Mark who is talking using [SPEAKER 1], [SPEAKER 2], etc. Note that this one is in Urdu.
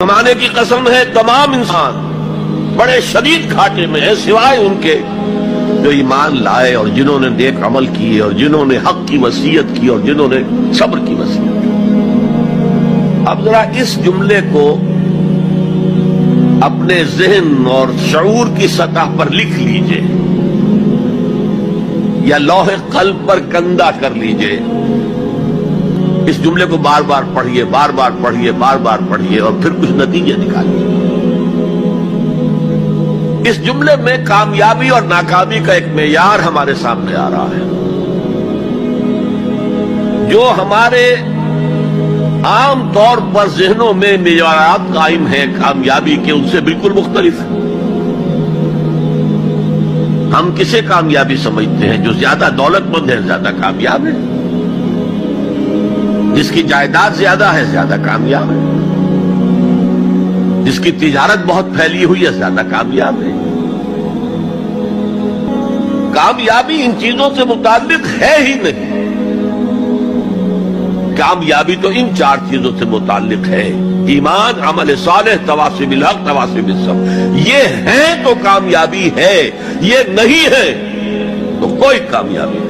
[SPEAKER 1] زمانے کی قسم ہے تمام انسان بڑے شدید گھاٹے میں ہے سوائے ان کے جو ایمان لائے اور جنہوں نے نیک عمل کیے اور جنہوں نے حق کی وصیت کی اور جنہوں نے صبر کی وصیت کی۔ اب ذرا اس جملے کو اپنے ذہن اور شعور کی سطح پر لکھ لیجئے یا لوح قلب پر کندہ کر لیجئے۔ اس جملے کو بار بار پڑھیے، بار بار پڑھیے، بار بار پڑھیے اور پھر کچھ نتیجے نکالیے۔ اس جملے میں کامیابی اور ناکامی کا ایک معیار ہمارے سامنے آ رہا ہے جو ہمارے عام طور پر ذہنوں میں معیارات قائم ہیں کامیابی کے، ان سے بالکل مختلف ہے۔ ہم کسے کامیابی سمجھتے ہیں؟ جو زیادہ دولت مند ہے زیادہ کامیاب ہے، جس کی جائیداد زیادہ ہے زیادہ کامیاب ہے، جس کی تجارت بہت پھیلی ہوئی ہے زیادہ کامیاب ہے۔ کامیابی ان چیزوں سے متعلق ہے ہی نہیں، کامیابی تو ان چار چیزوں سے متعلق ہے: ایمان، عمل صالح، تواصی بالحق، تواصی بالصبر۔ یہ ہے تو کامیابی ہے، یہ نہیں ہے تو کوئی کامیابی نہیں۔